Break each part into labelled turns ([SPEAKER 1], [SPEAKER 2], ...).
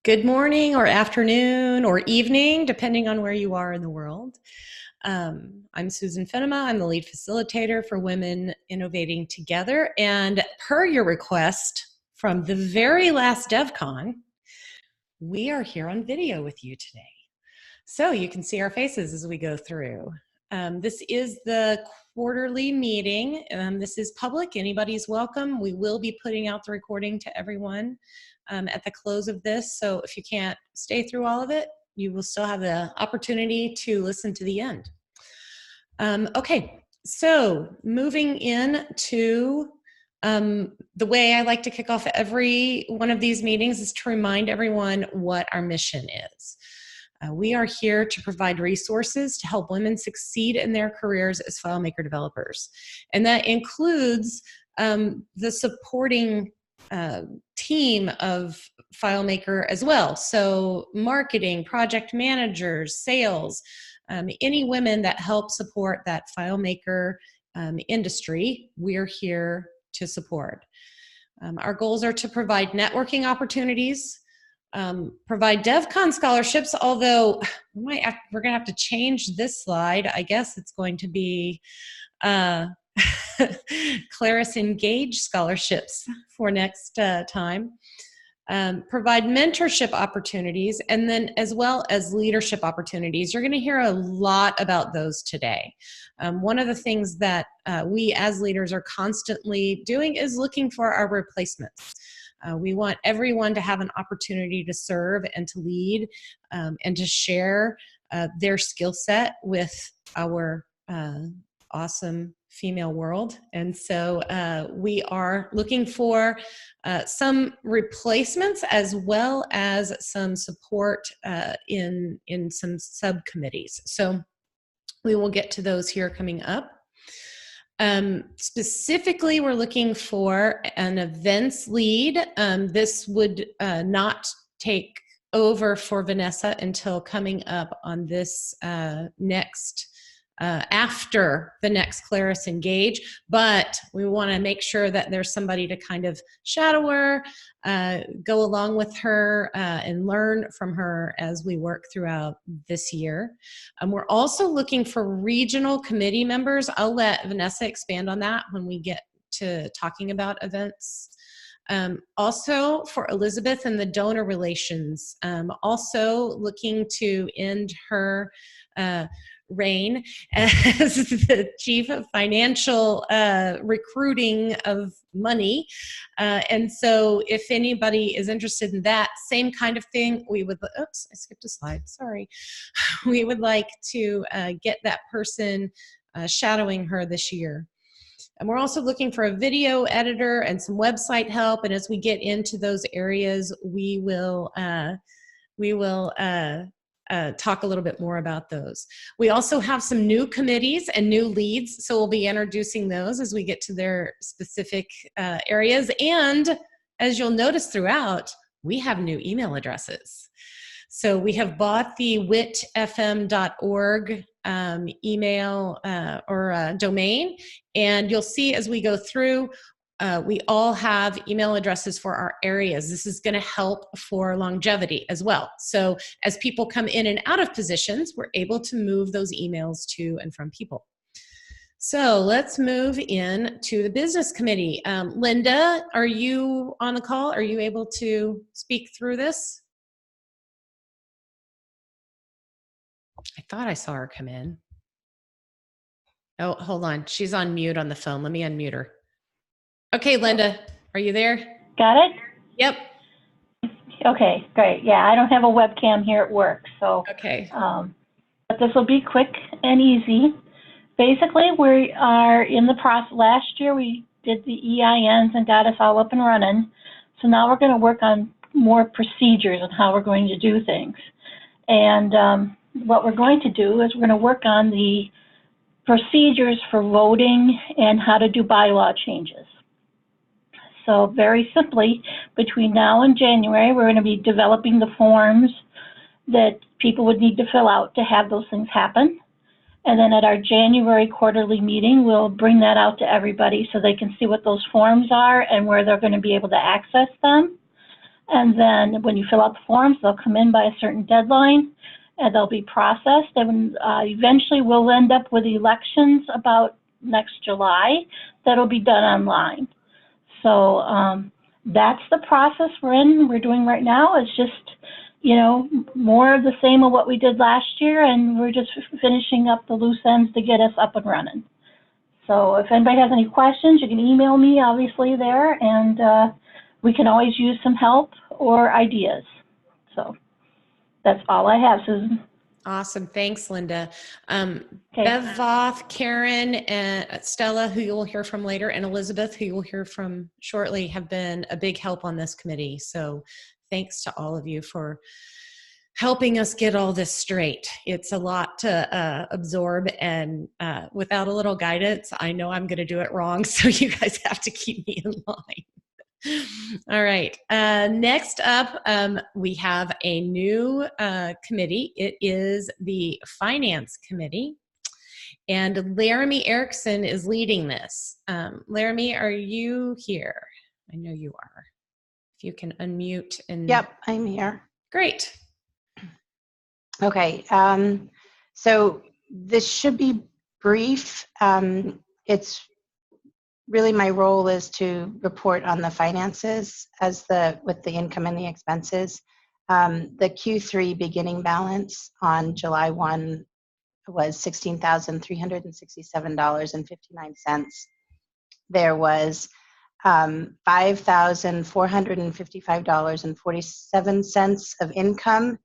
[SPEAKER 1] Good morning or afternoon or evening, depending on where you are in the world. I'm Susan Finema. I'm the lead facilitator for Women Innovating Together. And per your request from the very last DevCon, we are here on video with you today. So you can see our faces as we go through. This is the quarterly meeting. This is public. Anybody's welcome. We will be putting out the recording to everyone at the close of this. So if you can't stay through all of it, you will still have the opportunity to listen to the end. Okay, so moving into the way I like to kick off every one of these meetings is to remind everyone what our mission is. We are here to provide resources to help women succeed in their careers as FileMaker developers. And that includes the supporting team of FileMaker as well. So marketing, project managers, sales, any women that help support that FileMaker industry, we're here to support. Our goals are to provide networking opportunities, provide DevCon scholarships, although we're going to have to change this slide. I guess it's going to be Claris Engage scholarships for next time. Provide mentorship opportunities, and then as well as leadership opportunities. You're going to hear a lot about those today. One of the things that we as leaders are constantly doing is looking for our replacements. We want everyone to have an opportunity to serve and to lead and to share their skill set with our awesome female world. And so we are looking for some replacements as well as some support in some subcommittees. So we will get to those here coming up. Specifically, we're looking for an events lead. This would not take over for Vanessa until coming up on this next after the next Claris Engage, but we want to make sure that there's somebody to kind of shadow her, go along with her, and learn from her as we work throughout this year. We're also looking for regional committee members. I'll let Vanessa expand on that when we get to talking about events. Also for Elizabeth and the donor relations, also looking to end her reign as the chief of financial recruiting of money. And so if anybody is interested in that same kind of thing, we would, oops, I skipped a slide, sorry. We would like to get that person shadowing her this year. And we're also looking for a video editor and some website help. And as we get into those areas, we will talk a little bit more about those. We also have some new committees and new leads, so we'll be introducing those as we get to their specific areas. And as you'll notice throughout, we have new email addresses. So we have bought the witfm.org email or domain, and you'll see as we go through, we all have email addresses for our areas. This is going to help for longevity as well. So as people come in and out of positions, we're able to move those emails to and from people. So let's move in to the business committee. Linda, are you on the call? Are you able to speak through this? I thought I saw her come in. Oh, hold on. She's on mute on the phone. Let me unmute her. Okay, Linda, are you there?
[SPEAKER 2] Got it?
[SPEAKER 1] Yep.
[SPEAKER 2] Okay, great. Yeah, I don't have a webcam here at work, so.
[SPEAKER 1] Okay.
[SPEAKER 2] But this will be quick and easy. Basically, we are in the process. Last year, we did the EINs and got us all up and running. So now we're going to work on more procedures on how we're going to do things. And what we're going to do is we're going to work on the procedures for voting and how to do bylaw changes. So very simply, between now and January, we're going to be developing the forms that people would need to fill out to have those things happen. And then at our January quarterly meeting, we'll bring that out to everybody so they can see what those forms are and where they're going to be able to access them. And then when you fill out the forms, they'll come in by a certain deadline and they'll be processed. And eventually we'll end up with elections about next July that'll be done online. So that's the process we're doing right now. It's just, you know, more of the same of what we did last year, and we're just finishing up the loose ends to get us up and running. So if anybody has any questions, you can email me, obviously, there, and we can always use some help or ideas. So that's all I have, Susan.
[SPEAKER 1] Awesome. Thanks, Linda.
[SPEAKER 2] Okay.
[SPEAKER 1] Bev Voth, Karen, and Stella, who you will hear from later, and Elizabeth, who you will hear from shortly, have been a big help on this committee. So thanks to all of you for helping us get all this straight. It's a lot to absorb, and without a little guidance, I know I'm going to do it wrong. So you guys have to keep me in line. All right. Next up, we have a new committee. It is the Finance Committee. And Laramie Erickson is leading this. Laramie, are you here? I know you are. If you can unmute and...
[SPEAKER 3] Yep, I'm here.
[SPEAKER 1] Great.
[SPEAKER 3] Okay. So this should be brief. It's really my role is to report on the finances with the income and the expenses. The Q3 beginning balance on July 1 was $16,367.59. There was $5,455.47 of income,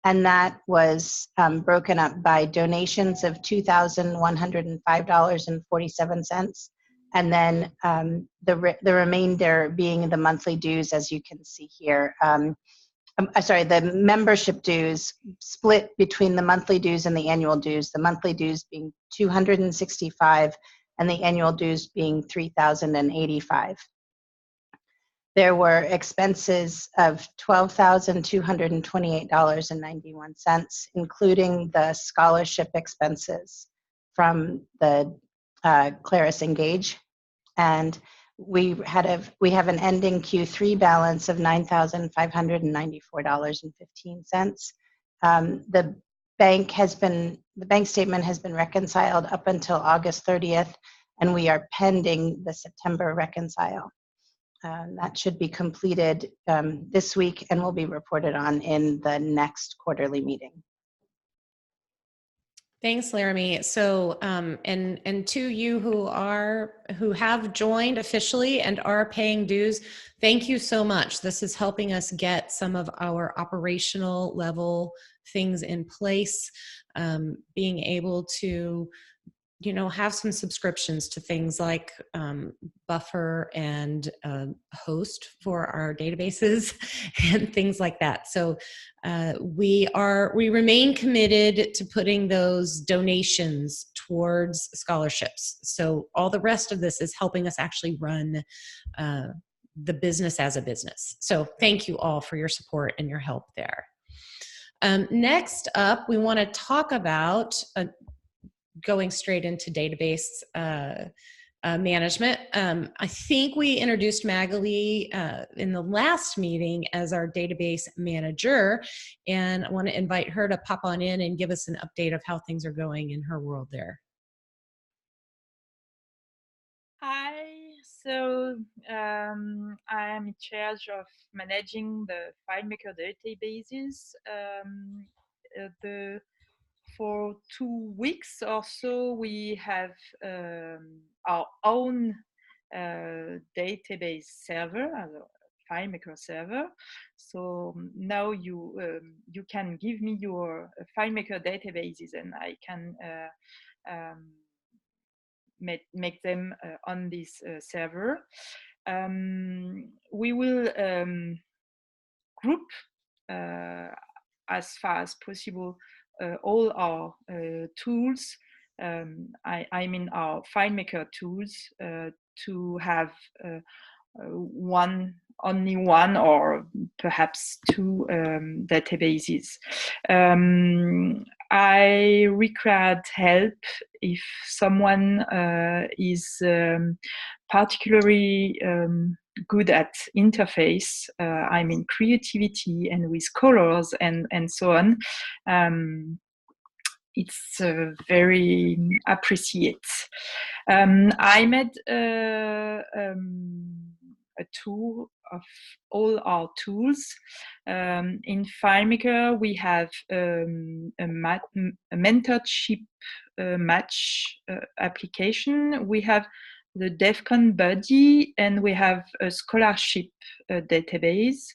[SPEAKER 3] and that was broken up by donations of $2,105.47, and then the remainder being the monthly dues, as you can see here. The membership dues split between the monthly dues and the annual dues, the monthly dues being $265 and the annual dues being $3,085. There were expenses of $12,228.91, including the scholarship expenses from the Claris Engage. And we have an ending Q3 balance of $9,594.15. The bank statement has been reconciled up until August 30th, and we are pending the September reconcile. That should be completed this week and will be reported on in the next quarterly meeting.
[SPEAKER 1] Thanks, Laramie. So, and to you who have joined officially and are paying dues, thank you so much. This is helping us get some of our operational level things in place, being able to, you know, have some subscriptions to things like Buffer and Host for our databases and things like that. So we remain committed to putting those donations towards scholarships. So all the rest of this is helping us actually run the business as a business. So thank you all for your support and your help there. Next up, we want to talk about going straight into database management. I think we introduced Magali in the last meeting as our database manager, and I want to invite her to pop on in and give us an update of how things are going in her world there.
[SPEAKER 4] Hi, so I'm in charge of managing the FileMaker databases. For 2 weeks or so, we have our own database server, a FileMaker server. So now you can give me your FileMaker databases, and I can make them on this server. We will group as far as possible all our tools, I mean our FileMaker tools, to have only one or perhaps two databases. I required help if someone is particularly good at interface. I'm in creativity and with colors and so on. It's very appreciate. I made a tour of all our tools. In FileMaker, we have a mentorship match application. We have the DEFCON buddy, and we have a scholarship database.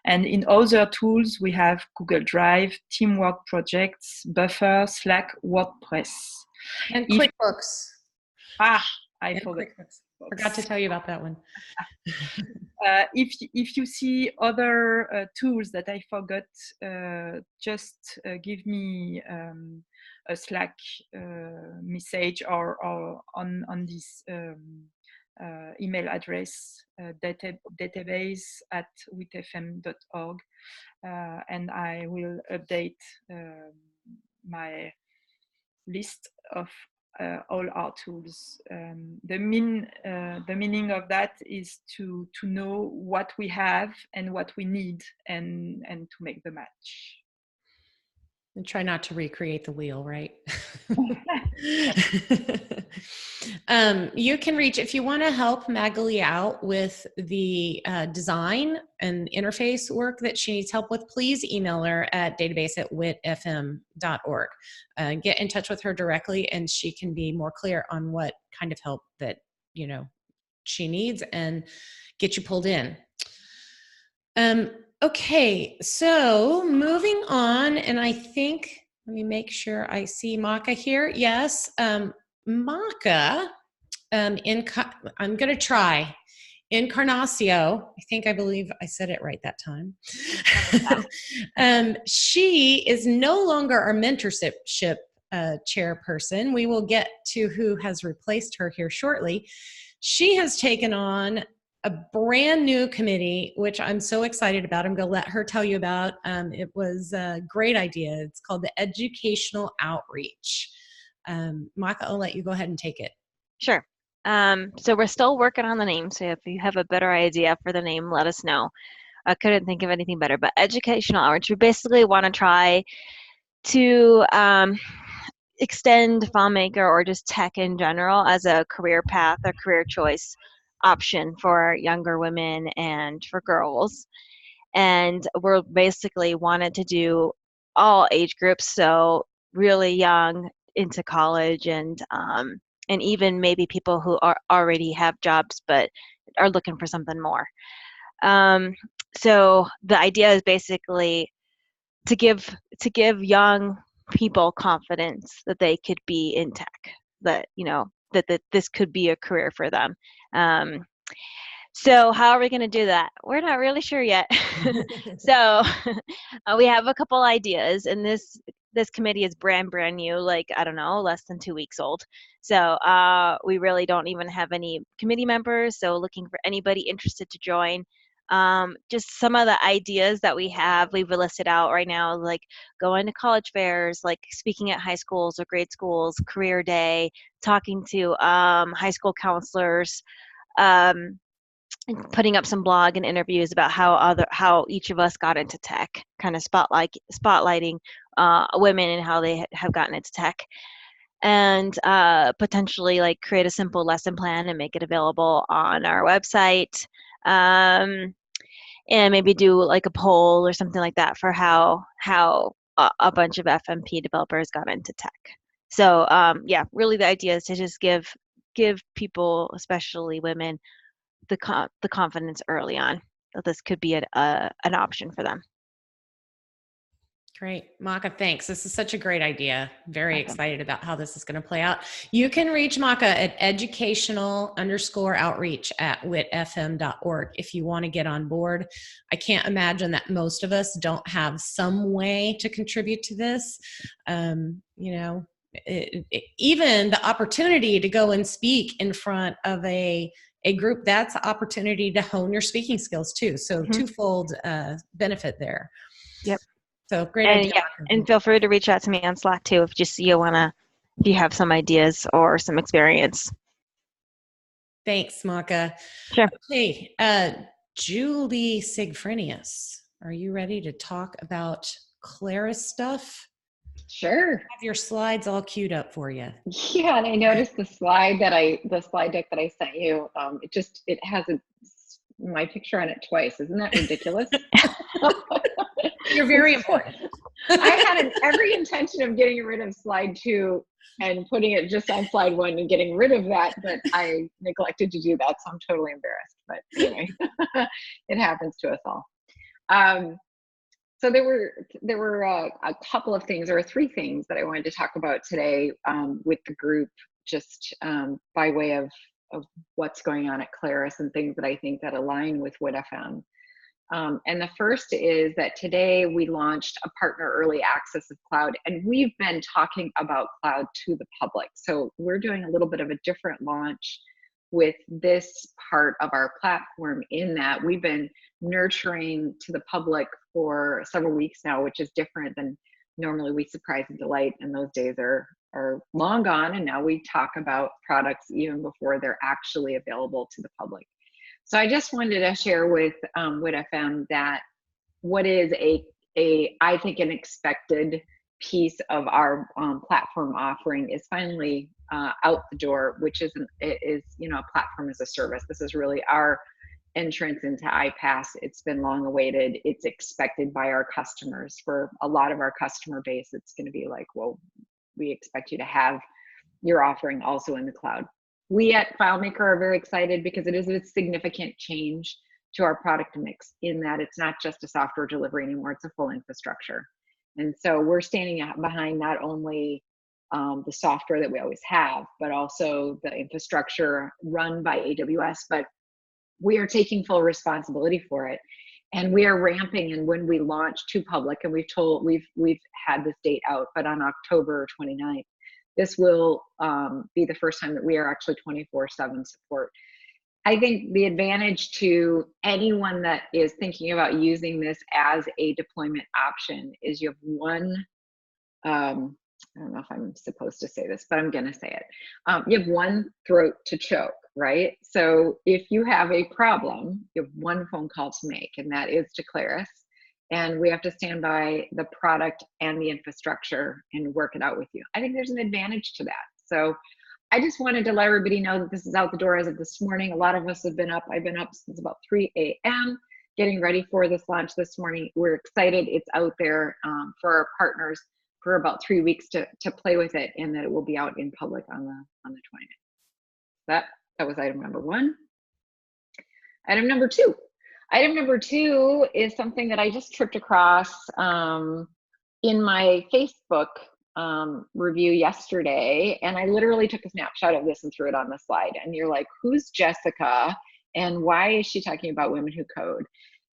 [SPEAKER 4] And in other tools, we have Google Drive, Teamwork Projects, Buffer, Slack, WordPress.
[SPEAKER 1] And QuickBooks.
[SPEAKER 4] I forgot.
[SPEAKER 1] Forgot to tell you about that one.
[SPEAKER 4] If you see other tools that I forgot, just give me a Slack message or on this email address, database@witfm.org, and I will update my list of all our tools. The meaning of that is to know what we have and what we need, and to make the match.
[SPEAKER 1] And try not to recreate the wheel, right? You can reach, if you want to help Magali out with the design and interface work that she needs help with, please email her at database@witfm.org. Get in touch with her directly, and she can be more clear on what kind of help that she needs and get you pulled in. Okay, so moving on, and I think, let me make sure I see Maka here. Yes, Maka, I'm going to try. Encarnacio, I believe I said it right that time. She is no longer our mentorship chairperson. We will get to who has replaced her here shortly. She has taken on a brand new committee, which I'm so excited about. I'm going to let her tell you about. It was a great idea. It's called the Educational Outreach. Maka, I'll let you go ahead and take it.
[SPEAKER 5] Sure. So we're still working on the name. So if you have a better idea for the name, let us know. I couldn't think of anything better, but Educational Outreach, we basically want to try to extend FileMaker or just tech in general as a career path or career choice option for younger women and for girls. And we're basically wanted to do all age groups, so really young into college, and even maybe people who already have jobs but are looking for something more. So the idea is basically to give young people confidence that they could be in tech, that that this could be a career for them. So how are we going to do that? We're not really sure yet. So we have a couple ideas, and this committee is brand new, like, I don't know, less than 2 weeks old. So we really don't even have any committee members, so looking for anybody interested to join. Just some of the ideas that we've listed out right now, like going to college fairs, like speaking at high schools or grade schools, career day, talking to high school counselors, putting up some blog and interviews about how each of us got into tech, kind of spotlighting women and how they have gotten into tech, and potentially like create a simple lesson plan and make it available on our website, and maybe do like a poll or something like that for how a bunch of FMP developers got into tech. So yeah, really the idea is to just give people, especially women, the confidence early on that this could be an option for them.
[SPEAKER 1] Great. Maka, thanks. This is such a great idea. Very excited about how this is going to play out. You can reach Maka at educational_outreach@witfm.org if you want to get on board. I can't imagine that most of us don't have some way to contribute to this. Even the opportunity to go and speak in front of a group, that's an opportunity to hone your speaking skills too. So twofold benefit there.
[SPEAKER 5] Yep.
[SPEAKER 1] So great idea.
[SPEAKER 5] Yeah, and feel free to reach out to me on Slack too if you have some ideas or some experience.
[SPEAKER 1] Thanks, Maka.
[SPEAKER 5] Sure.
[SPEAKER 1] Okay, Julie Sigfrenius, are you ready to talk about Claris stuff?
[SPEAKER 6] Sure.
[SPEAKER 1] I have your slides all queued up for you.
[SPEAKER 6] Yeah, and I noticed the slide deck that I sent you. It has my picture on it twice. Isn't that ridiculous?
[SPEAKER 1] You're very important.
[SPEAKER 6] I had every intention of getting rid of slide 2 and putting it just on slide 1 and getting rid of that, but I neglected to do that, so I'm totally embarrassed. But anyway, it happens to us all. So there were a couple of things, or 3 things that I wanted to talk about today with the group, just by way of what's going on at Claris and things that I think that align with Wood FM. And the first is that today we launched a partner early access of cloud, and we've been talking about cloud to the public. So we're doing a little bit of a different launch with this part of our platform, in that we've been nurturing to the public for several weeks now, which is different than normally we surprise and delight, and those days are long gone, and now we talk about products even before they're actually available to the public. So I just wanted to share with Wood FM that what is I think an expected piece of our platform offering is finally out the door, which is a platform as a service. This is really our entrance into iPaaS. It's been long awaited. It's expected by our customers. For a lot of our customer base, it's going to be like, well, we expect you to have your offering also in the cloud. We at FileMaker are very excited because it is a significant change to our product mix, in that it's not just a software delivery anymore, it's a full infrastructure. And so we're standing behind not only the software that we always have, but also the infrastructure run by AWS, but we are taking full responsibility for it. And we are ramping, and when we launch to public, and we've had this date out, but on October 29th, this will be the first time that we are actually 24/7 support. I think the advantage to anyone that is thinking about using this as a deployment option is you have one, I don't know if I'm supposed to say this, but I'm going to say it. You have one throat to choke, right? So if you have a problem, you have one phone call to make, and that is to Claris. And we have to stand by the product and the infrastructure and work it out with you. I think there's an advantage to that. So I just wanted to let everybody know that this is out the door as of this morning. A lot of us have been up. I've been up since about 3 a.m. getting ready for this launch this morning. We're excited. It's out there for our partners for about 3 weeks to play with it, and that it will be out in public on the 20th. That was item number 1. Item number 2. Item number 2 is something that I just tripped across in my Facebook review yesterday, and I literally took a snapshot of this and threw it on the slide. And you're like, who's Jessica, and why is she talking about women who code?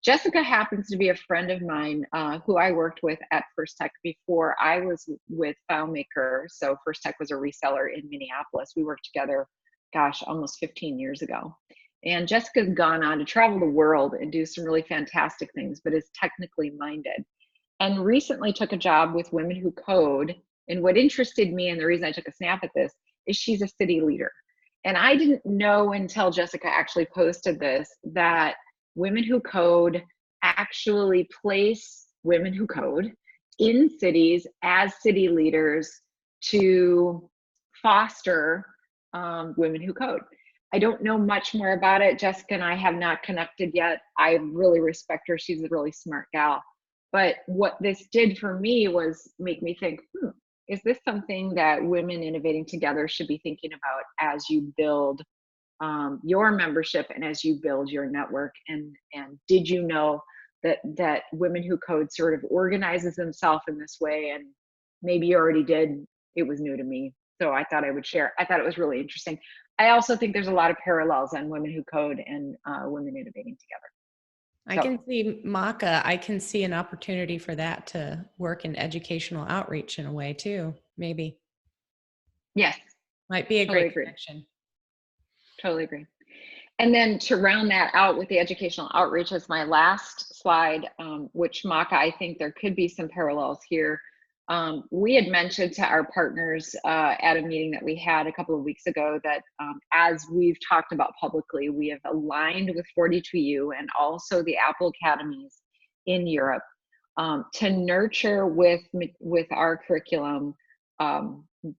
[SPEAKER 6] Jessica happens to be a friend of mine who I worked with at First Tech before I was with FileMaker. So First Tech was a reseller in Minneapolis. We worked together, gosh, almost 15 years ago. And Jessica's gone on to travel the world and do some really fantastic things, but is technically minded. And recently took a job with Women Who Code. And what interested me, and the reason I took a snap at this, is she's a city leader. And I didn't know until Jessica actually posted this that Women Who Code actually place women who code in cities as city leaders to foster women who code. I don't know much more about it. Jessica and I have not connected yet. I really respect her. She's a really smart gal. But what this did for me was make me think, is this something that women innovating together should be thinking about as you build your membership and as you build your network? And did you know that Women Who Code sort of organizes themselves in this way? And maybe you already did. It was new to me. So I thought I would share. I thought it was really interesting. I also think there's a lot of parallels on Women Who Code and women innovating together.
[SPEAKER 1] I can see, Maka, I can see an opportunity for that to work in educational outreach in a way too, maybe.
[SPEAKER 6] Yes.
[SPEAKER 1] Might be a great connection.
[SPEAKER 6] Totally agree. And then to round that out with the educational outreach as my last slide, which Maka, I think there could be some parallels here. We had mentioned to our partners at a meeting that we had a couple of weeks ago that as we've talked about publicly, we have aligned with 42U and also the Apple Academies in Europe to nurture with our curriculum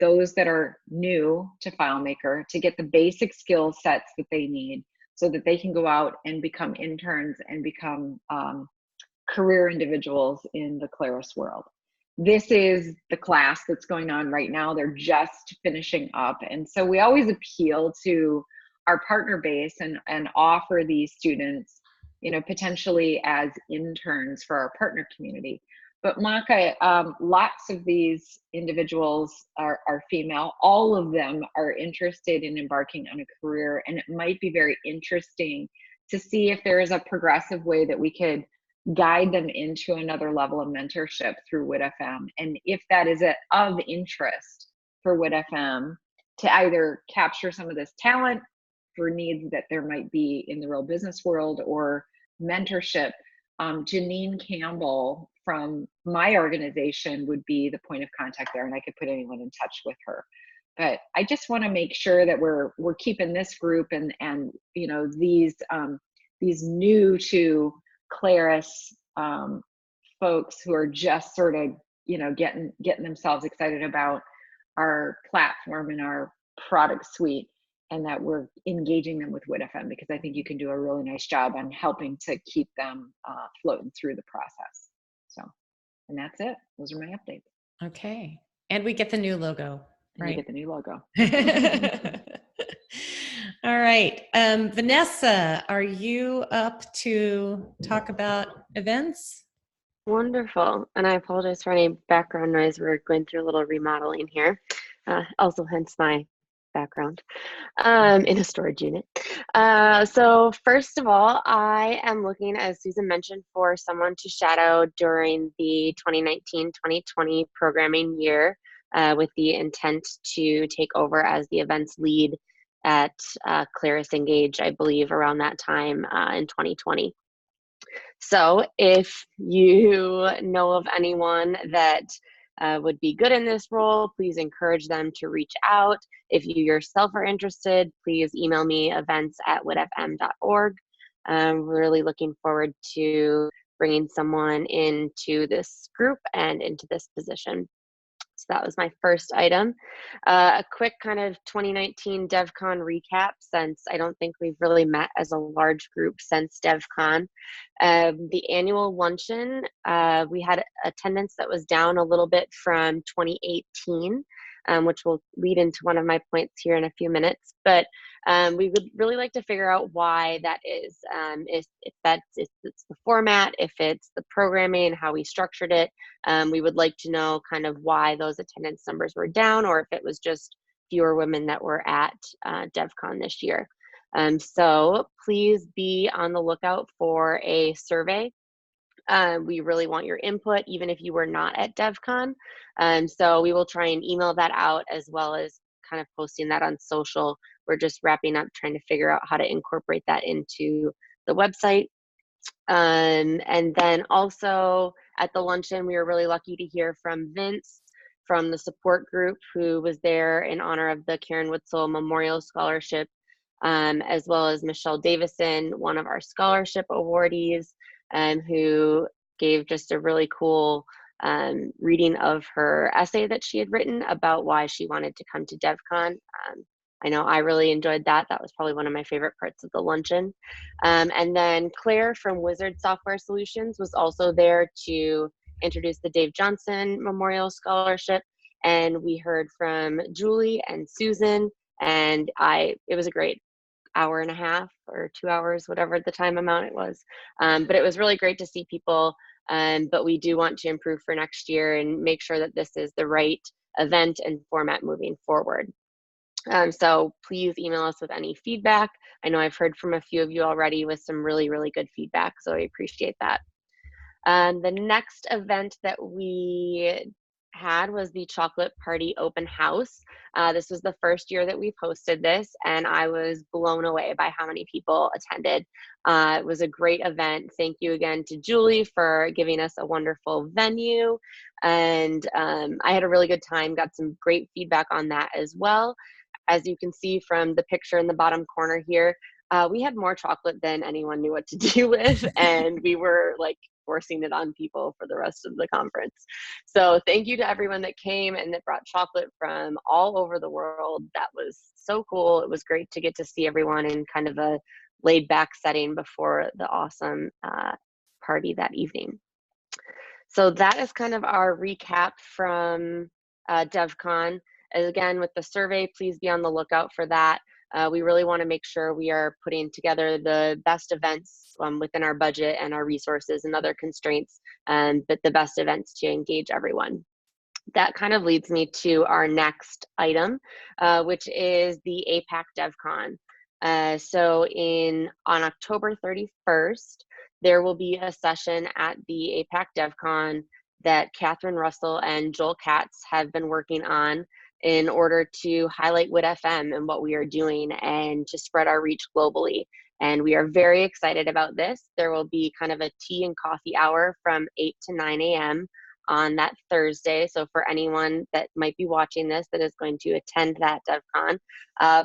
[SPEAKER 6] those that are new to FileMaker, to get the basic skill sets that they need so that they can go out and become interns and become career individuals in the Claris world. This is the class that's going on right now. They're just finishing up. And so we always appeal to our partner base and offer these students, you know, potentially as interns for our partner community. But Maka, lots of these individuals are female. All of them are interested in embarking on a career, and it might be very interesting to see if there is a progressive way that we could guide them into another level of mentorship through WIT FM. And if that is of interest for WIT FM, to either capture some of this talent for needs that there might be in the real business world or mentorship, Janine Campbell from my organization would be the point of contact there, and I could put anyone in touch with her. But I just want to make sure that we're keeping this group and you know, these new to Claris folks who are just sort of, you know, getting themselves excited about our platform and our product suite, and that we're engaging them with WIT FM, because I think you can do a really nice job on helping to keep them floating through the process. So, and that's it. Those are my updates.
[SPEAKER 1] Okay. And we get the new logo, right?
[SPEAKER 6] And you get the new logo.
[SPEAKER 1] All right. Vanessa, are you up to talk about events?
[SPEAKER 7] Wonderful. And I apologize for any background noise. We're going through a little remodeling here. Also, hence my background in a storage unit. So first of all, I am looking, as Susan mentioned, for someone to shadow during the 2019-2020 programming year with the intent to take over as the events lead at Claris Engage, I believe, around that time in 2020. So if you know of anyone that would be good in this role, please encourage them to reach out. If you yourself are interested, please email me events@witfm.org. We're really looking forward to bringing someone into this group and into this position. So that was my first item. A quick kind of 2019 DevCon recap, since I don't think we've really met as a large group since DevCon. The annual luncheon, we had attendance that was down a little bit from 2018, which will lead into one of my points here in a few minutes. But we would really like to figure out why that is. If it's the format, if it's the programming, how we structured it. We would like to know kind of why those attendance numbers were down, or if it was just fewer women that were at DevCon this year. So please be on the lookout for a survey. We really want your input, even if you were not at DevCon. So we will try and email that out, as well as kind of posting that on social. We're just wrapping up trying to figure out how to incorporate that into the website. And then also at the luncheon, we were really lucky to hear from Vince from the support group, who was there in honor of the Karen Witzel Memorial Scholarship, as well as Michelle Davison, one of our scholarship awardees, who gave just a really cool reading of her essay that she had written about why she wanted to come to DevCon. I know I really enjoyed that. That was probably one of my favorite parts of the luncheon. And then Claire from Wizard Software Solutions was also there to introduce the Dave Johnson Memorial Scholarship. And we heard from Julie and Susan, and it was a great hour and a half or 2 hours, whatever the time amount it was. But it was really great to see people. But we do want to improve for next year and make sure that this is the right event and format moving forward. So please email us with any feedback. I know I've heard from a few of you already with some really, really good feedback, so I appreciate that. The next event that we had was the chocolate party open house. This was the first year that we've hosted this, and I was blown away by how many people attended. It was a great event. Thank you again to Julie for giving us a wonderful venue. And I had a really good time, got some great feedback on that as well. As you can see from the picture in the bottom corner here, we had more chocolate than anyone knew what to do with, and we were like forcing it on people for the rest of the conference. So thank you to everyone that came and that brought chocolate from all over the world. That was so cool. It was great to get to see everyone in kind of a laid back setting before the awesome party that evening. So that is kind of our recap from DevCon. Again, with the survey, please be on the lookout for that. We really want to make sure we are putting together the best events within our budget and our resources and other constraints, but the best events to engage everyone. That kind of leads me to our next item, which is the APAC DevCon. So on October 31st, there will be a session at the APAC DevCon that Catherine Russell and Joel Katz have been working on in order to highlight WIT FM and what we are doing and to spread our reach globally. And we are very excited about this. There will be kind of a tea and coffee hour from 8 to 9 a.m. on that Thursday. So for anyone that might be watching this that is going to attend that DevCon,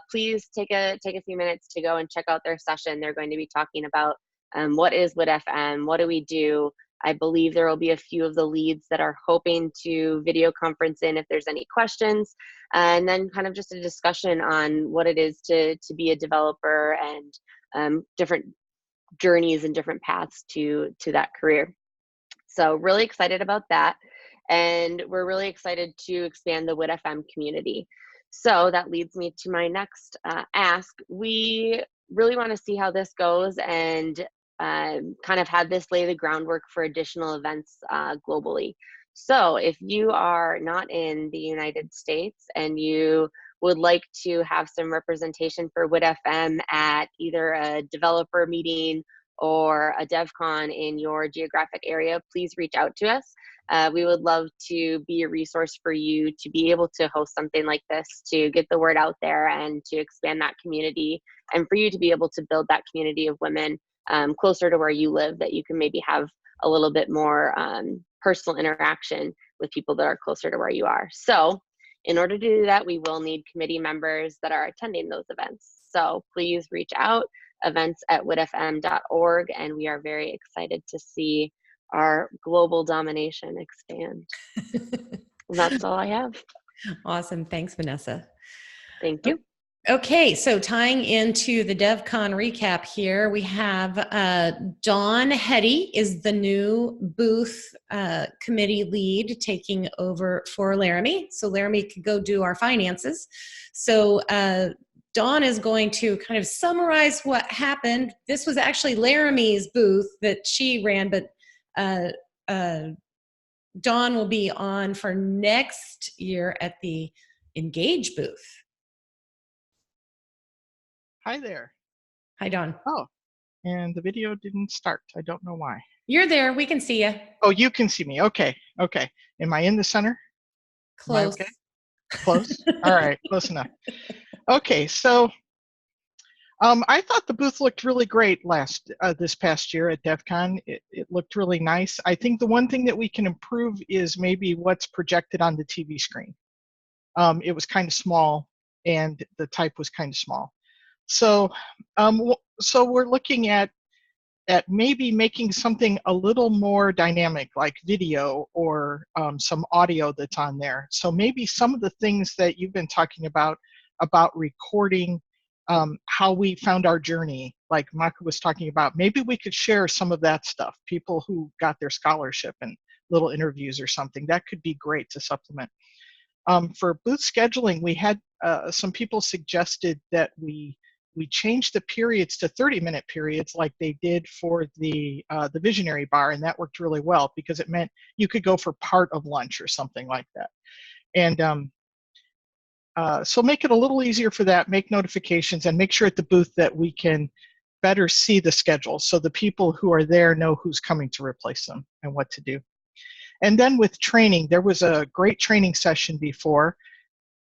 [SPEAKER 7] please take a few minutes to go and check out their session. They're going to be talking about what is WIT FM, what do we do. I believe there will be a few of the leads that are hoping to video conference in if there's any questions, and then kind of just a discussion on what it is to be a developer and different journeys and different paths to that career. So really excited about that. And we're really excited to expand the WIT FM community. So that leads me to my next ask. We really want to see how this goes and kind of have this lay the groundwork for additional events globally. So if you are not in the United States and you would like to have some representation for WIT FM at either a developer meeting or a DevCon in your geographic area, please reach out to us. We would love to be a resource for you to be able to host something like this, to get the word out there and to expand that community, and for you to be able to build that community of women closer to where you live, that you can maybe have a little bit more personal interaction with people that are closer to where you are. So in order to do that, we will need committee members that are attending those events. So please reach out, events@witfm.org, and we are very excited to see our global domination expand. That's all I have.
[SPEAKER 1] Awesome. Thanks, Vanessa.
[SPEAKER 7] Thank you.
[SPEAKER 1] Okay, so tying into the DevCon recap here, we have Dawn Hetty is the new booth committee lead taking over for Laramie. So Laramie could go do our finances. So Dawn is going to kind of summarize what happened. This was actually Laramie's booth that she ran, but Dawn will be on for next year at the Engage booth.
[SPEAKER 8] Hi there.
[SPEAKER 1] Hi, Dawn.
[SPEAKER 8] Oh, and the video didn't start. I don't know why.
[SPEAKER 1] You're there. We can see you.
[SPEAKER 8] Oh, you can see me. Okay. Okay. Am I in the center?
[SPEAKER 1] Close.
[SPEAKER 8] Okay? Close? All right. Close enough. Okay. So I thought the booth looked really great this past year at DEF CON. It looked really nice. I think the one thing that we can improve is maybe what's projected on the TV screen. It was kind of small, and the type was kind of small. So we're looking at maybe making something a little more dynamic, like video or some audio that's on there. So maybe some of the things that you've been talking about recording how we found our journey, like Maka was talking about, maybe we could share some of that stuff, people who got their scholarship and little interviews or something. That could be great to supplement. For booth scheduling, we had some people suggested that we changed the periods to 30-minute periods like they did for the visionary bar, and that worked really well because it meant you could go for part of lunch or something like that. And so make it a little easier for that, make notifications, and make sure at the booth that we can better see the schedule so the people who are there know who's coming to replace them and what to do. And then with training, there was a great training session before,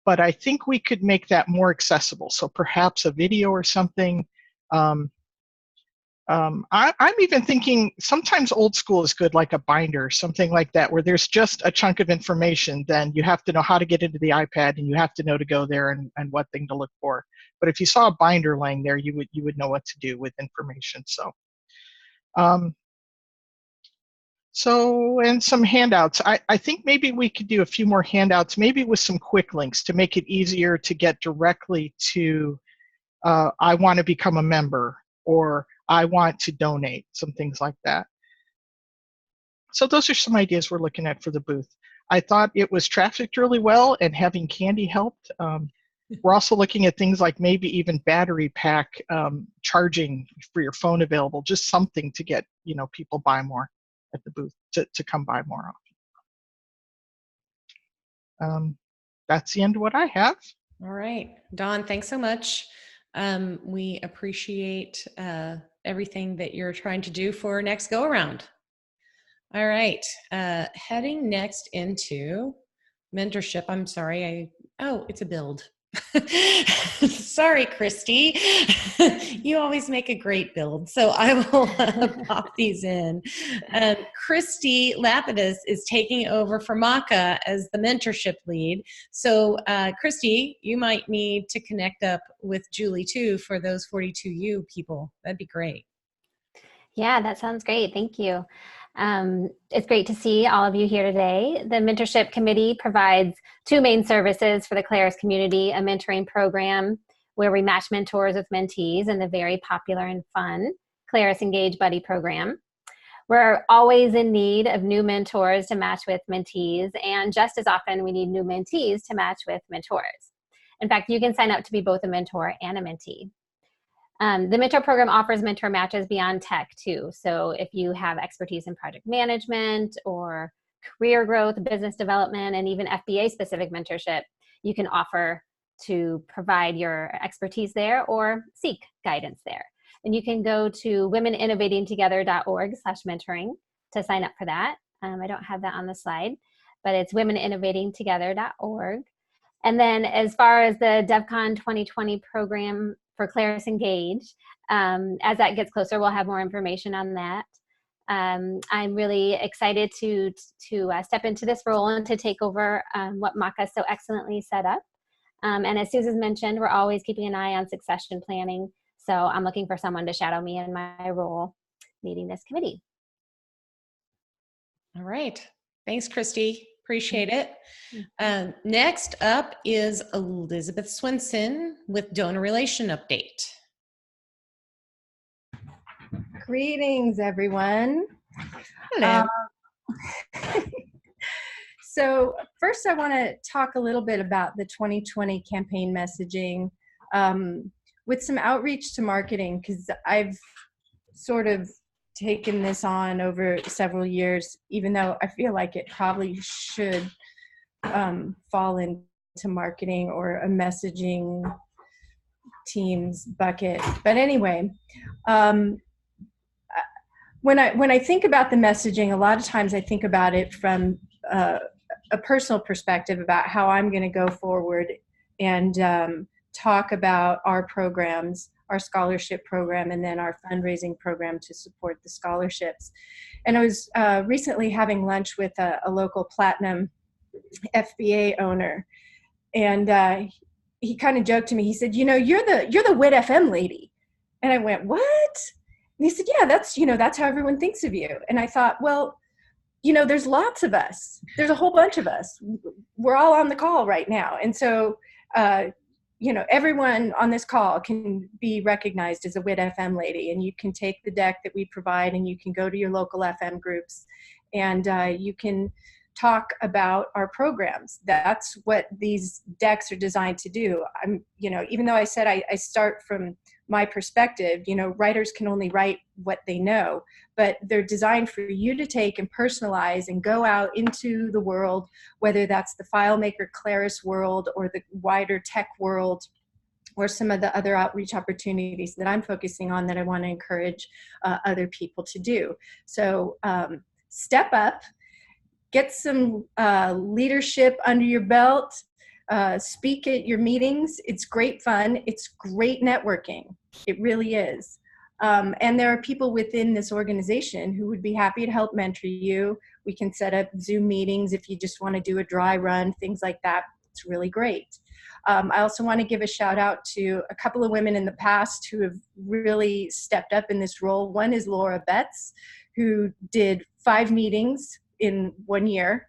[SPEAKER 8] but I think we could make that more accessible. So perhaps a video or something. I'm even thinking sometimes old school is good, like a binder or something like that, where there's just a chunk of information. Then you have to know how to get into the iPad, and you have to know to go there and what thing to look for. But if you saw a binder laying there, you would know what to do with information. Um, and some handouts. I think maybe we could do a few more handouts, maybe with some quick links to make it easier to get directly to I want to become a member, or I want to donate, some things like that. So those are some ideas we're looking at for the booth. I thought it was trafficked really well, and having candy helped. We're also looking at things like maybe even battery pack charging for your phone available, just something to get people buy more at the booth, to come by more often. That's the end of what I have.
[SPEAKER 1] All right, Dawn, thanks so much. We appreciate everything that you're trying to do for next go around. All right, heading next into mentorship. I'm sorry, oh, it's a build. Sorry, Christy. You always make a great build, so I will pop these in. Christy Lapidus is taking over for Maka as the mentorship lead. So, Christy, you might need to connect up with Julie too for those 42U people. That'd be great.
[SPEAKER 9] Yeah, that sounds great. Thank you. It's great to see all of you here today. The Mentorship Committee provides two main services for the Claris community: a mentoring program where we match mentors with mentees, and the very popular and fun Claris Engage Buddy program. We're always in need of new mentors to match with mentees, and just as often we need new mentees to match with mentors. In fact, you can sign up to be both a mentor and a mentee. The mentor program offers mentor matches beyond tech too. So if you have expertise in project management or career growth, business development, and even FBA specific mentorship, you can offer to provide your expertise there or seek guidance there. And you can go to womeninnovatingtogether.org/mentoring to sign up for that. I don't have that on the slide, but it's womeninnovatingtogether.org. And then as far as the DevCon 2020 program for Claris Engage, as that gets closer, we'll have more information on that. I'm really excited to step into this role and to take over what Maka so excellently set up. And as Susan mentioned, we're always keeping an eye on succession planning. So I'm looking for someone to shadow me in my role leading this committee.
[SPEAKER 1] All right. Thanks, Christy. Appreciate it. Next up is Elizabeth Swinson with Donor Relation Update.
[SPEAKER 10] Greetings, everyone.
[SPEAKER 1] Hello.
[SPEAKER 10] So first I want to talk a little bit about the 2020 campaign messaging with some outreach to marketing, because I've sort of taken this on over several years, even though I feel like it probably should fall into marketing or a messaging team's bucket. But anyway, when I think about the messaging, a lot of times I think about it from a personal perspective about how I'm going to go forward and talk about our programs, our scholarship program, and then our fundraising program to support the scholarships. And I was recently having lunch with a local Platinum FBA owner, and he kind of joked to me. He said, "You know, you're the WIT FM lady," and I went, "What?" And he said, "Yeah, that's how everyone thinks of you." And I thought, well, there's lots of us. There's a whole bunch of us. We're all on the call right now, and so everyone on this call can be recognized as a WIT FM lady, and you can take the deck that we provide, and you can go to your local FM groups, and you can talk about our programs. That's what these decks are designed to do. Even though I said I start from my perspective, writers can only write what they know, but they're designed for you to take and personalize and go out into the world, whether that's the FileMaker Claris world or the wider tech world, or some of the other outreach opportunities that I'm focusing on that I want to encourage other people to do. So step up. get some leadership under your belt, speak at your meetings. It's great fun. It's great networking. It really is. And there are people within this organization who would be happy to help mentor you. We can set up Zoom meetings if you just want to do a dry run, things like that. It's really great. I also want to give a shout out to a couple of women in the past who have really stepped up in this role. One is Laura Betts, who did 5 meetings in 1 year.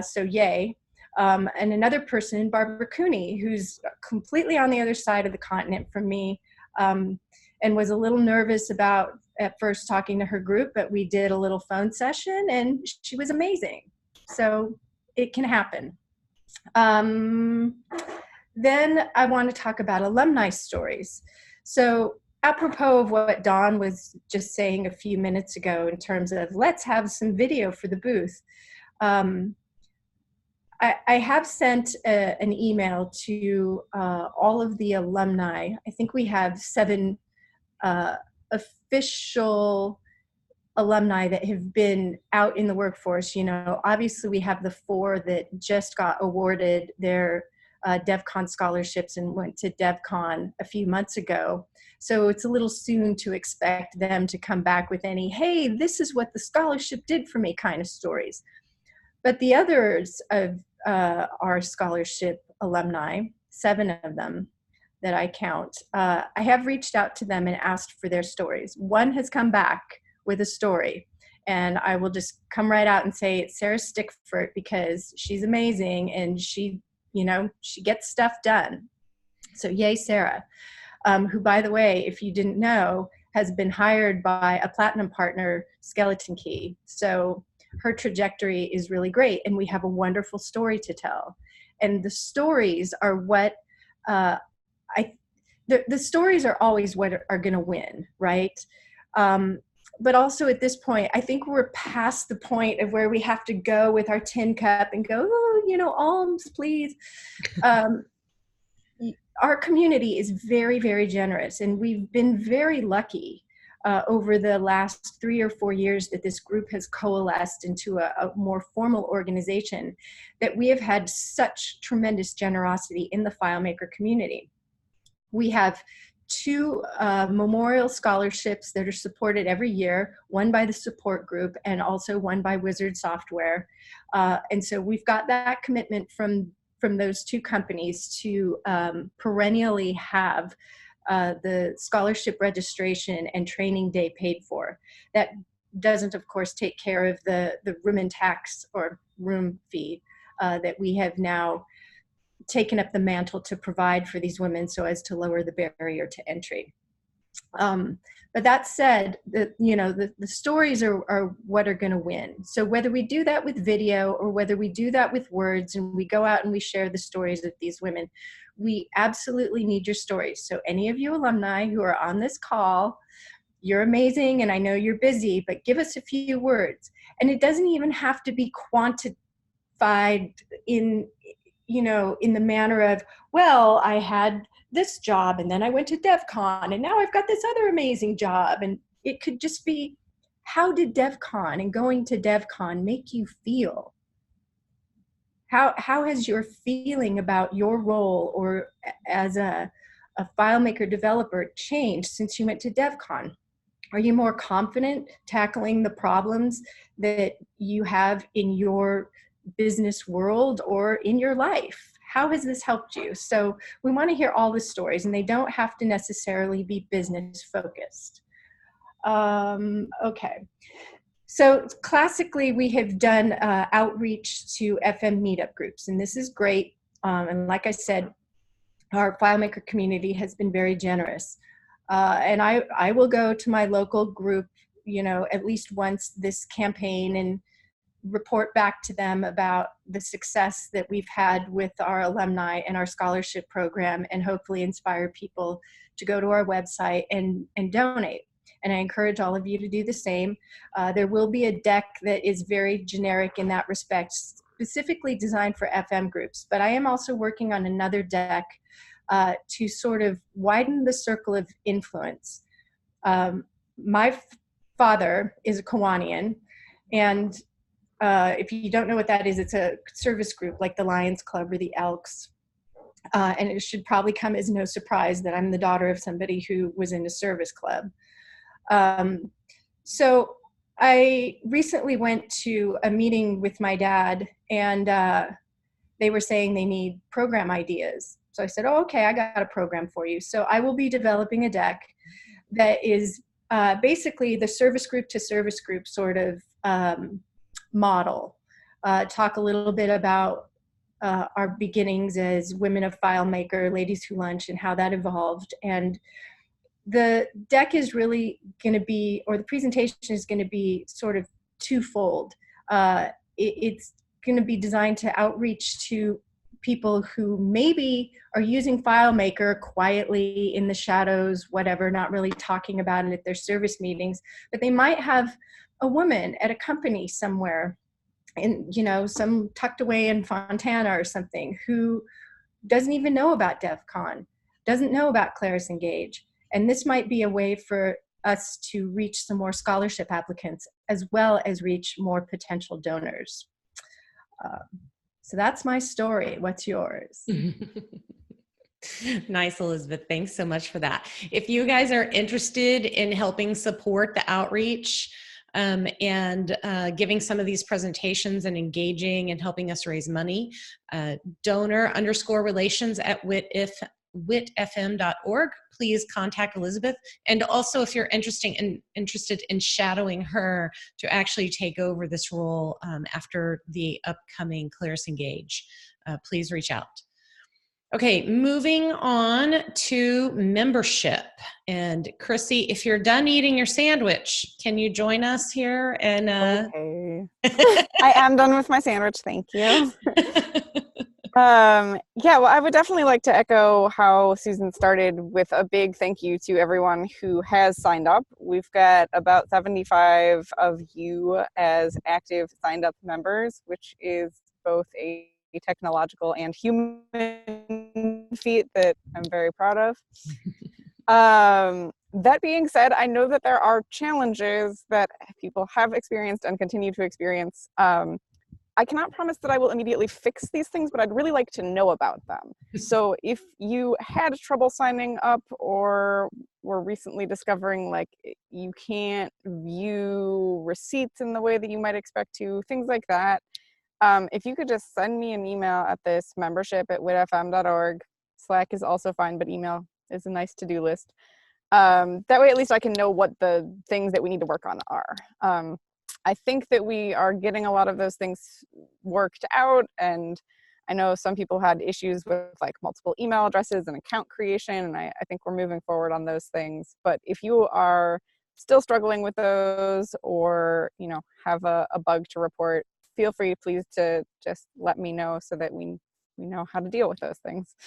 [SPEAKER 10] So yay. And another person, Barbara Cooney, who's completely on the other side of the continent from me, and was a little nervous about at first talking to her group, but we did a little phone session and she was amazing. So it can happen. Then I want to talk about alumni stories. So apropos of what Dawn was just saying a few minutes ago in terms of let's have some video for the booth. I have sent an email to all of the alumni. I think we have 7 official alumni that have been out in the workforce. You know, obviously we have the 4 that just got awarded their DevCon scholarships and went to DevCon a few months ago. So it's a little soon to expect them to come back with any, hey, this is what the scholarship did for me kind of stories. But the others of our scholarship alumni, 7 of them that I count, I have reached out to them and asked for their stories. One has come back with a story, and I will just come right out and say it's Sarah Stickford because she's amazing and she, you know, she gets stuff done. So yay, Sarah, who, by the way, if you didn't know, has been hired by a platinum partner, Skeleton Key. So her trajectory is really great, and we have a wonderful story to tell. And the stories are what the stories are always what are going to win, right? But also at this point, I think we're past the point of where we have to go with our tin cup and go, oh, you know, alms, please. Our community is very, very generous, and we've been very lucky over the last 3 or 4 years that this group has coalesced into a more formal organization, that we have had such tremendous generosity in the FileMaker community. We have 2 memorial scholarships that are supported every year, one by the support group and also one by Wizard Software. And so we've got that commitment from those 2 companies to perennially have the scholarship registration and training day paid for. That doesn't, of course, take care of the room and tax or room fee that we have now taken up the mantle to provide for these women so as to lower the barrier to entry. But that said, the stories are what are going to win. So whether we do that with video or whether we do that with words and we go out and we share the stories of these women, we absolutely need your stories. So any of you alumni who are on this call, you're amazing and I know you're busy, but give us a few words. And it doesn't even have to be quantified in the manner of, well, I had this job and then I went to DevCon and now I've got this other amazing job. And it could just be, how did DevCon and going to DevCon make you feel? How has your feeling about your role or as a FileMaker developer changed since you went to DevCon? Are you more confident tackling the problems that you have in your business world or in your life? How has this helped you? So we want to hear all the stories, and they don't have to necessarily be business focused. Okay. So classically, we have done outreach to FM meetup groups, and this is great. And like I said, our FileMaker community has been very generous. And I will go to my local group, at least once this campaign and report back to them about the success that we've had with our alumni and our scholarship program, and hopefully inspire people to go to our website and donate. And I encourage all of you to do the same. There will be a deck that is very generic in that respect, specifically designed for FM groups. But I am also working on another deck to sort of widen the circle of influence. My father is a Kiwanian, and if you don't know what that is, it's a service group like the Lions Club or the Elks. And it should probably come as no surprise that I'm the daughter of somebody who was in a service club. So I recently went to a meeting with my dad, and they were saying they need program ideas. So I said, oh, okay, I got a program for you. So I will be developing a deck that is basically the service group to service group sort of model. Talk a little bit about our beginnings as women of FileMaker, Ladies Who Lunch, and how that evolved. And the deck is really going to be, or the presentation is going to be sort of twofold. It's going to be designed to outreach to people who maybe are using FileMaker quietly in the shadows, whatever, not really talking about it at their service meetings, but they might have a woman at a company somewhere, in, you know, some tucked away in Fontana or something, who doesn't even know about DEF CON, doesn't know about Claris Engage. And this might be a way for us to reach some more scholarship applicants as well as reach more potential donors. So that's my story. What's yours?
[SPEAKER 1] Nice, Elizabeth. Thanks so much for that. If you guys are interested in helping support the outreach and giving some of these presentations and engaging and helping us raise money, donor_relations@witfm.org. Please contact Elizabeth. And also, if you're interested in shadowing her to actually take over this role after the upcoming Claris Engage, please reach out. Okay, moving on to membership. And Chrissy, if you're done eating your sandwich, can you join us here? And
[SPEAKER 11] Okay. I am done with my sandwich, thank you. Yeah, well, I would definitely like to echo how Susan started with a big thank you to everyone who has signed up. We've got about 75 of you as active signed up members, which is both a technological and human feat that I'm very proud of. That being said, I know that there are challenges that people have experienced and continue to experience. I cannot promise that I will immediately fix these things, but I'd really like to know about them. So if you had trouble signing up or were recently discovering like you can't view receipts in the way that you might expect to, things like that, if you could just send me an email at this membership@witfm.org. Slack is also fine, but email is a nice to-do list. That way at least I can know what the things that we need to work on are. I think that we are getting a lot of those things worked out, and I know some people had issues with like multiple email addresses and account creation, and I think we're moving forward on those things. But if you are still struggling with those, or you know have a bug to report, feel free please to just let me know so that we know how to deal with those things.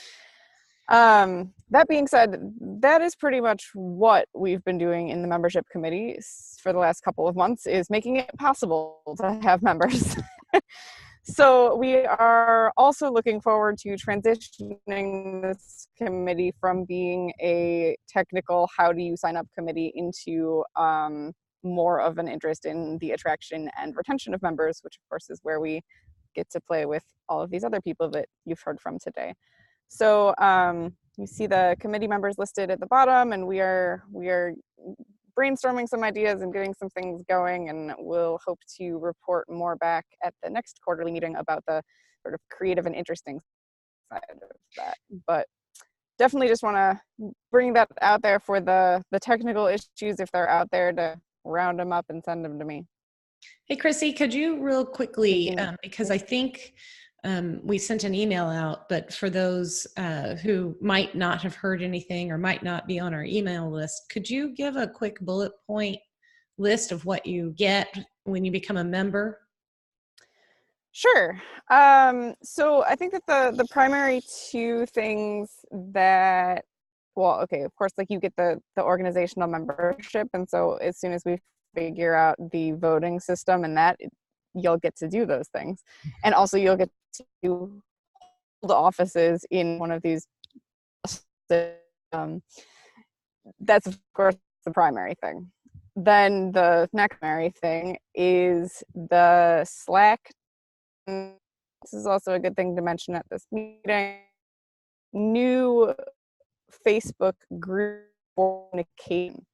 [SPEAKER 11] That being said, that is pretty much what we've been doing in the membership committee for the last couple of months, is making it possible to have members. So we are also looking forward to transitioning this committee from being a technical how do you sign up committee into more of an interest in the attraction and retention of members, which of course is where we get to play with all of these other people that you've heard from today. So you see the committee members listed at the bottom, and we are brainstorming some ideas and getting some things going, and we'll hope to report more back at the next quarterly meeting about the sort of creative and interesting side of that. But definitely just want to bring that out there for the technical issues, if they're out there, to round them up and send them to me.
[SPEAKER 1] Hey, Chrissy, could you real quickly, because I think we sent an email out, but for those who might not have heard anything or might not be on our email list, could you give a quick bullet point list of what you get when you become a member?
[SPEAKER 11] Sure. So I think that the primary two things that, well, okay, of course, like you get the organizational membership, and so as soon as we figure out the voting system and that, you'll get to do those things, and also you'll get to hold offices in one of these. That's of course the primary thing. then the next primary thing is the Slack. This is also a good thing to mention at this meeting. New Facebook group communication.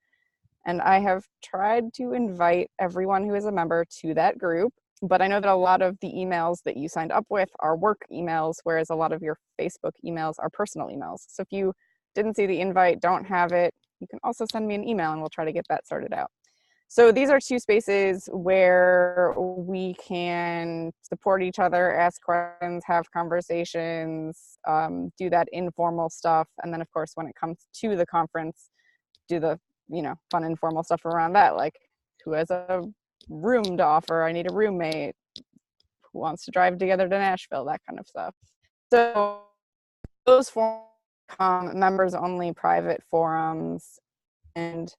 [SPEAKER 11] And I have tried to invite everyone who is a member to that group, but I know that a lot of the emails that you signed up with are work emails, whereas a lot of your Facebook emails are personal emails. So if you didn't see the invite, don't have it, you can also send me an email and we'll try to get that sorted out. So these are two spaces where we can support each other, ask questions, have conversations, do that informal stuff. And then of course, when it comes to the conference, do the, fun informal stuff around that, like who has a room to offer, I need a roommate, who wants to drive together to Nashville, that kind of stuff. So those forums become members only private forums, and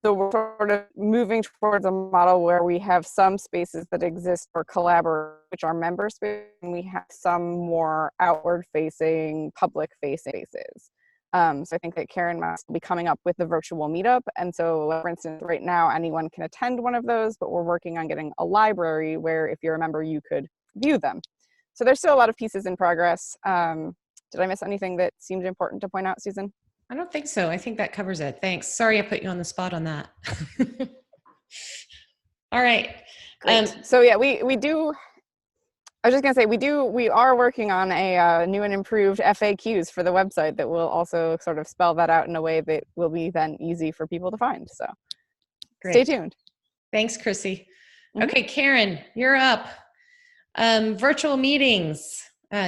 [SPEAKER 11] so we're sort of moving towards a model where we have some spaces that exist for collaboration, which are member spaces, and we have some more outward-facing, public-facing spaces. So I think that Karen must be coming up with the virtual meetup. And so, for instance, right now, anyone can attend one of those, but we're working on getting a library where if you're a member, you could view them. So there's still a lot of pieces in progress. Did I miss anything that seemed important to point out, Susan?
[SPEAKER 1] I don't think so. I think that covers it. Thanks. Sorry I put you on the spot on that. All right.
[SPEAKER 11] Great. So yeah, we do, I was just gonna say, we are working on a new and improved FAQs for the website that will also sort of spell that out in a way that will be then easy for people to find. So
[SPEAKER 1] Great.
[SPEAKER 11] Stay tuned.
[SPEAKER 1] Thanks, Chrissy. Okay, Karen, you're up. Virtual meetings.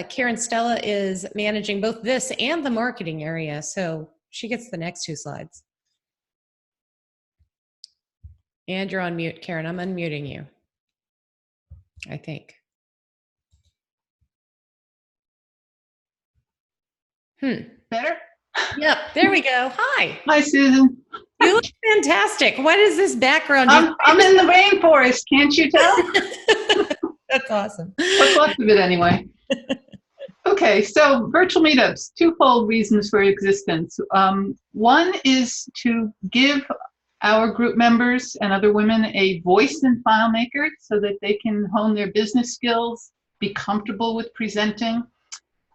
[SPEAKER 1] Karen Stella is managing both this and the marketing area, so she gets the next two slides. And you're on mute, Karen. I'm unmuting you, I think.
[SPEAKER 12] Better?
[SPEAKER 1] Yep, there we go. Hi.
[SPEAKER 12] Hi, Susan.
[SPEAKER 1] You look fantastic. What is this background?
[SPEAKER 12] I'm in the rainforest, can't you tell?
[SPEAKER 1] That's awesome.
[SPEAKER 12] What's left of it anyway. Okay, so virtual meetups, twofold reasons for existence. One is to give our group members and other women a voice in FileMaker so that they can hone their business skills, be comfortable with presenting.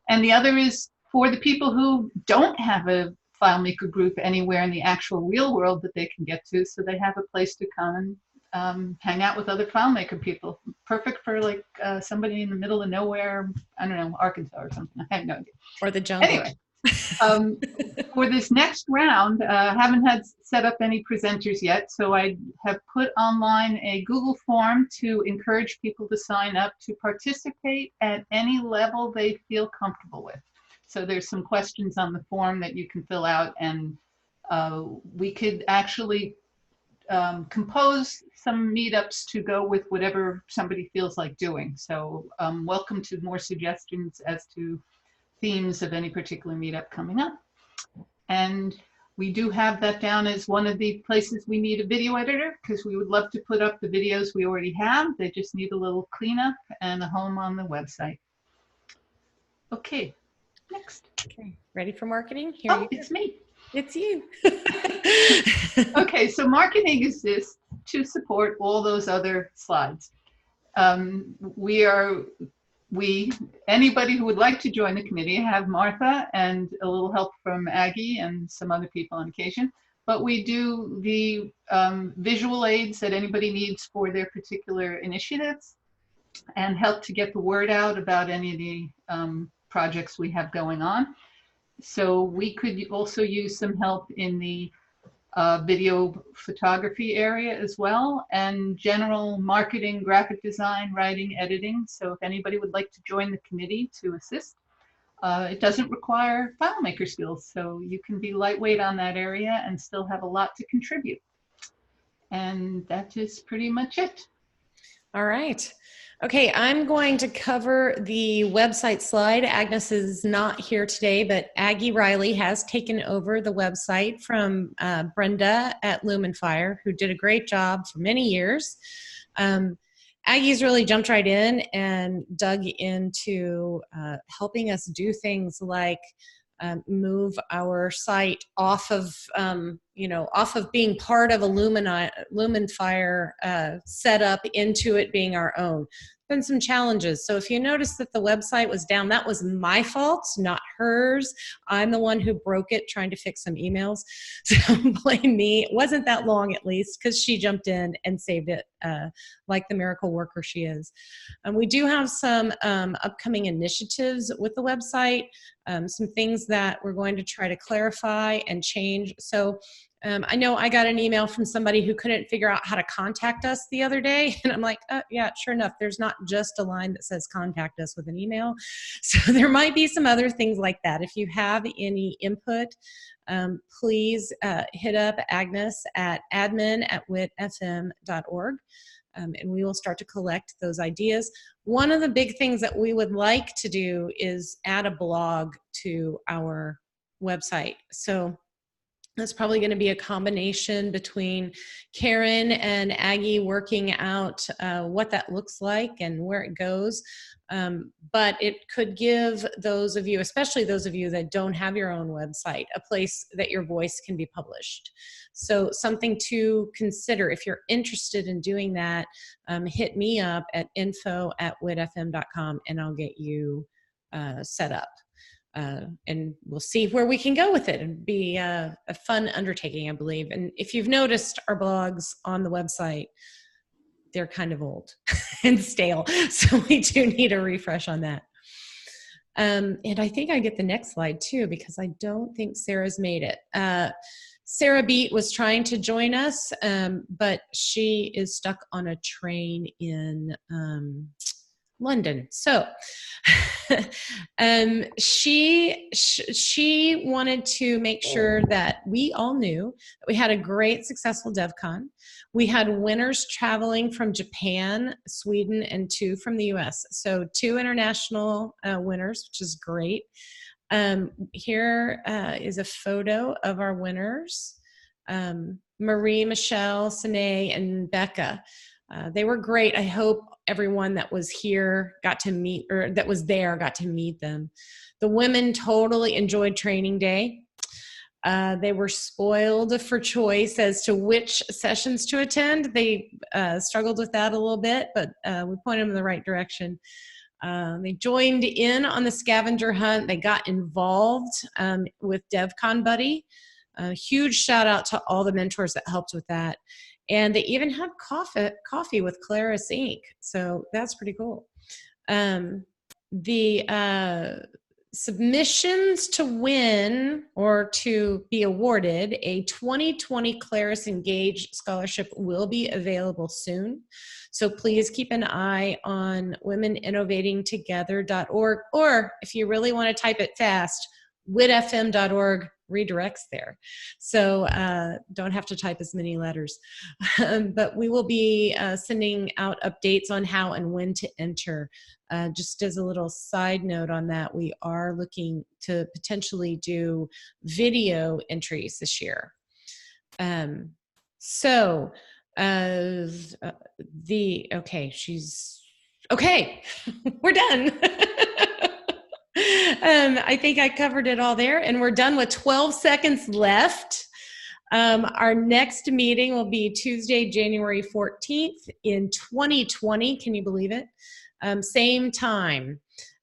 [SPEAKER 12] And the other is for the people who don't have a FileMaker group anywhere in the actual real world that they can get to, so they have a place to come and hang out with other FileMaker people. Perfect for like somebody in the middle of nowhere, I don't know, Arkansas or something. I have no idea.
[SPEAKER 1] Or the jungle.
[SPEAKER 12] Anyway, for this next round, haven't had set up any presenters yet, so I have put online a Google form to encourage people to sign up to participate at any level they feel comfortable with. So there's some questions on the form that you can fill out, and we could actually compose some meetups to go with whatever somebody feels like doing. So welcome to more suggestions as to themes of any particular meetup coming up. And we do have that down as one of the places we need a video editor, because we would love to put up the videos we already have. They just need a little cleanup and a home on the website. Okay, next.
[SPEAKER 1] Okay, ready for marketing? Here
[SPEAKER 12] oh, it's me.
[SPEAKER 1] It's you.
[SPEAKER 12] Okay, so marketing exists to support all those other slides. Anybody who would like to join the committee have Martha and a little help from Aggie and some other people on occasion. But we do the visual aids that anybody needs for their particular initiatives and help to get the word out about any of the projects we have going on. So we could also use some help in the video photography area as well, and general marketing, graphic design, writing, editing. So if anybody would like to join the committee to assist, it doesn't require FileMaker skills, so you can be lightweight on that area and still have a lot to contribute. And that is pretty much it.
[SPEAKER 1] All right. Okay, I'm going to cover the website slide. Agnes is not here today, but Aggie Riley has taken over the website from Brenda at Lumenfire, who did a great job for many years. Aggie's really jumped right in and dug into helping us do things like move our site off of you know, off of being part of a Lumen Fire setup into it being our own. Been some challenges. So if you notice that the website was down, that was my fault, not hers. I'm the one who broke it trying to fix some emails. So blame me. It wasn't that long, at least, because she jumped in and saved it like the miracle worker she is. We do have some upcoming initiatives with the website, some things that we're going to try to clarify and change. So I know I got an email from somebody who couldn't figure out how to contact us the other day. And I'm like, yeah, sure enough, there's not just a line that says contact us with an email. So there might be some other things like that. If you have any input, please hit up Agnes at admin@witfm.org. And we will start to collect those ideas. One of the big things that we would like to do is add a blog to our website. So that's probably going to be a combination between Karen and Aggie working out what that looks like and where it goes. But it could give those of you, especially those of you that don't have your own website, a place that your voice can be published. So something to consider. If you're interested in doing that, hit me up at info@witfm.com and I'll get you set up. And we'll see where we can go with it. It'd be a fun undertaking, I believe. And if you've noticed our blogs on the website, they're kind of old and stale. So we do need a refresh on that. And I think I get the next slide too, because I don't think Sarah's made it. Sarah Beat was trying to join us, but she is stuck on a train in London. So she wanted to make sure that we all knew that we had a great, successful DevCon. We had winners traveling from Japan, Sweden, and 2 from the US. So 2 international winners, which is great. Here is a photo of our winners, Marie, Michelle, Sine, and Becca. They were great. I hope everyone that was here got to meet, or that was there got to meet them. The women totally enjoyed training day. They were spoiled for choice as to which sessions to attend. They struggled with that a little bit, but we pointed them in the right direction. They joined in on the scavenger hunt. They got involved with DevCon Buddy. Huge shout out to all the mentors that helped with that. And they even had coffee with Claris Inc. So that's pretty cool. The submissions to win or to be awarded a 2020 Claris Engage Scholarship will be available soon. So please keep an eye on womeninnovatingtogether.org, or if you really want to type it fast, witfm.org redirects there. So don't have to type as many letters. But we will be sending out updates on how and when to enter. Just as a little side note on that, we are looking to potentially do video entries this year. Okay, we're done. I think I covered it all there, and we're done with 12 seconds left. Our next meeting will be Tuesday, January 14th in 2020. Can you believe it? Same time.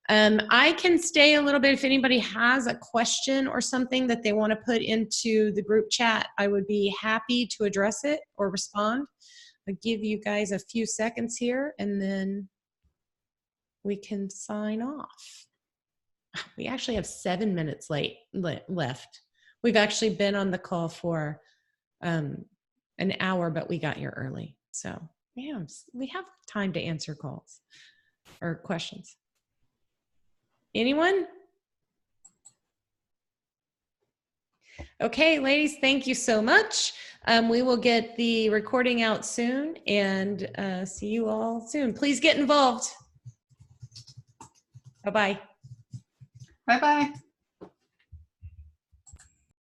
[SPEAKER 1] I can stay a little bit if anybody has a question or something that they want to put into the group chat. I would be happy to address it or respond. I'll give you guys a few seconds here, and then we can sign off. We actually have 7 minutes left. We've actually been on the call for an hour, but we got here early. So yeah, we have time to answer calls or questions. Anyone? Okay, ladies, thank you so much. We will get the recording out soon and see you all soon. Please get involved. Bye-bye.
[SPEAKER 12] Bye-bye.